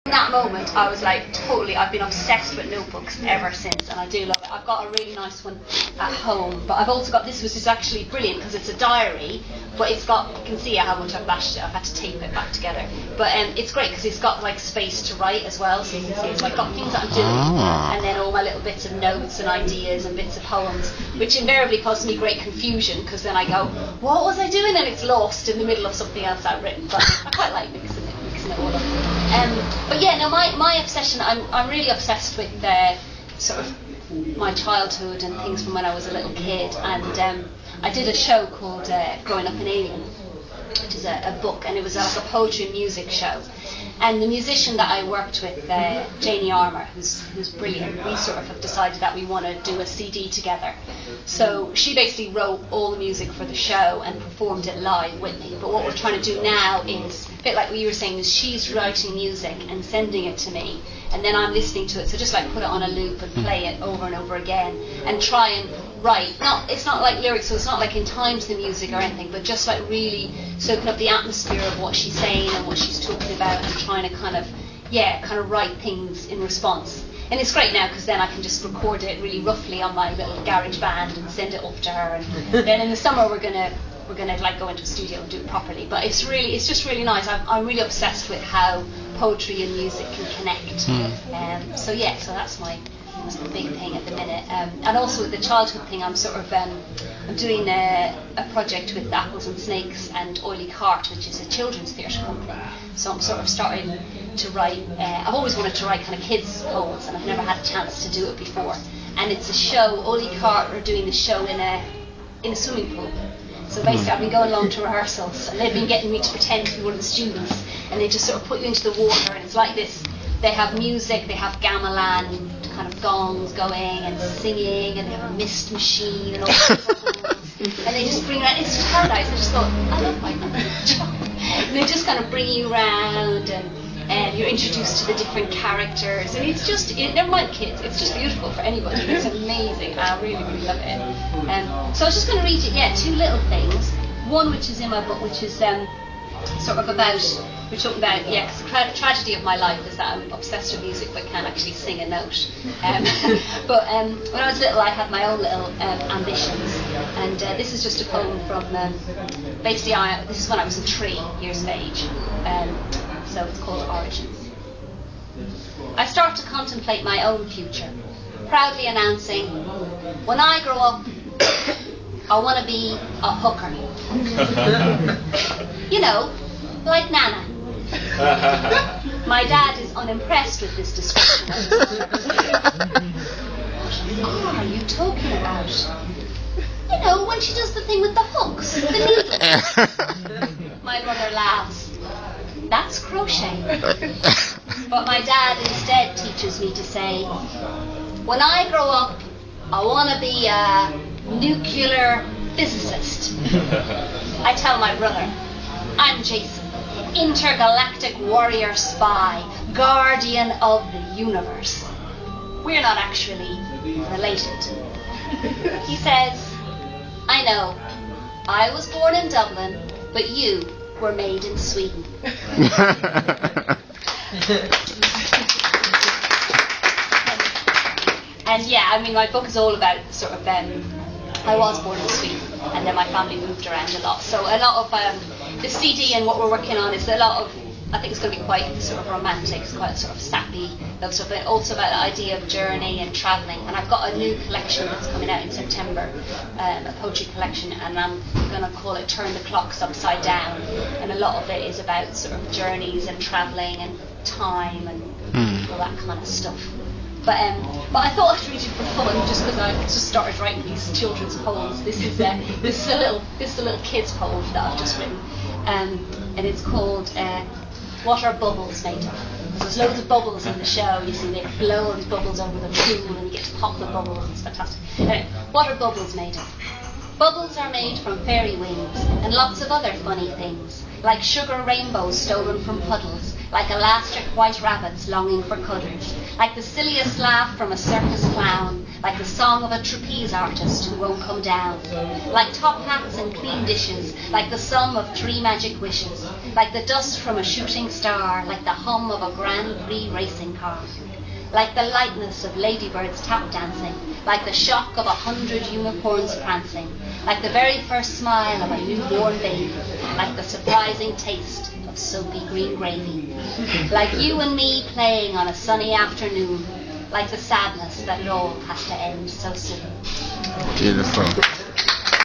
In that moment, I was like, totally, I've been obsessed with notebooks ever since, and I do love it. I've got a really nice one at home, but I've also got this, which is actually brilliant because it's a diary, but it's got, you can see how much I've bashed it. I've had to tape it back together, but it's great because it's got like space to write as well, so you can see. So I've got things that I'm doing, and then all my little bits of notes and ideas and bits of poems, which invariably causes me great confusion because then I go, what was I doing? And it's lost in the middle of something else I've written. But I quite like mixing it all up. But yeah, no, my obsession, I'm really obsessed with sort of my childhood and things from when I was a little kid, and I did a show called Growing Up an Alien, which is a book, and it was like a poetry and music show. And the musician that I worked with, Janie Armour, who's brilliant, we sort of have decided that we want to do a CD together. So she basically wrote all the music for the show and performed it live with me. But what we're trying to do now is, a bit like what you were saying, is she's writing music and sending it to me, and then I'm listening to it. So just like put it on a loop and play it over and over again and try and write. It's not like lyrics, so it's not like in time to the music or anything, but just like really soaking up the atmosphere of what she's saying and what she's talking about, and trying to kind of write things in response. And it's great now because then I can just record it really roughly on my little garage band and send it off to her. And then in the summer we're gonna like go into a studio and do it properly. But it's just really nice. I'm really obsessed with how poetry and music can connect. So that's the big thing at the minute. And also with the childhood thing, I'm sort of I'm doing a project with Apples and Snakes and Oily Cart, which is a children's theatre company. So I'm sort of starting to write. I've always wanted to write kind of kids' poems, and I've never had a chance to do it before. And it's a show. Oily Cart are doing the show in a swimming pool. So basically, I've been going along to rehearsals, and they've been getting me to pretend to be one of the students, and they just sort of put you into the water, and it's like this. They have music, they have gamelan kind of gongs going and singing, and they have a mist machine and all and they just bring around, it's paradise. I just thought, I love my job. And they just kind of bring you around, and you're introduced to the different characters, and it's just, never mind kids, it's just beautiful for anybody. It's amazing. I really, really love it. So I was just going to read you, two little things. One which is in my book, which is sort of about, we're talking about, because the tragedy of my life is that I'm obsessed with music but can't actually sing a note. But when I was little, I had my own little ambitions, and this is just a poem from, basically, this is when I was 3 years of age, so it's called Origins. I start to contemplate my own future, proudly announcing, when I grow up, I want to be a hooker. You know, like Nana. My dad is unimpressed with this description. What are you talking about? You know, when she does the thing with the hooks, the needles. My mother laughs. That's crochet. But my dad instead teaches me to say, when I grow up, I want to be a nuclear physicist. I tell my brother, I'm Jason, intergalactic warrior spy, guardian of the universe. We're not actually related. He says, I know, I was born in Dublin, but you were made in Sweden. And my book is all about sort of, I was born in Sweden, and then my family moved around a lot. So a lot of the CD and what we're working on is a lot of, I think it's going to be quite sort of romantic, it's quite sort of sappy, love stuff, but also about the idea of journey and travelling. And I've got a new collection that's coming out in September, a poetry collection, and I'm going to call it Turn the Clocks Upside Down. And a lot of it is about sort of journeys and travelling and time and all that kind of stuff. But I thought I'd read it for fun, just because I just started writing these children's poems. This is a little kid's poem that I've just written, and it's called "What Are Bubbles Made Of?" There's loads of bubbles in the show. You see, they blow these bubbles over the pool, and you get to pop the bubbles. It's fantastic. Anyway, what are bubbles made of? Bubbles are made from fairy wings and lots of other funny things, like sugar rainbows stolen from puddles, like elastic white rabbits longing for cuddles, like the silliest laugh from a circus clown, like the song of a trapeze artist who won't come down, like top hats and clean dishes, like the sum of 3 magic wishes, like the dust from a shooting star, like the hum of a Grand Prix racing car, like the lightness of ladybirds tap dancing, like the shock of 100 unicorns prancing, like the very first smile of a newborn baby, like the surprising taste of soapy green gravy, like you and me playing on a sunny afternoon, like the sadness that it all has to end so soon. Beautiful.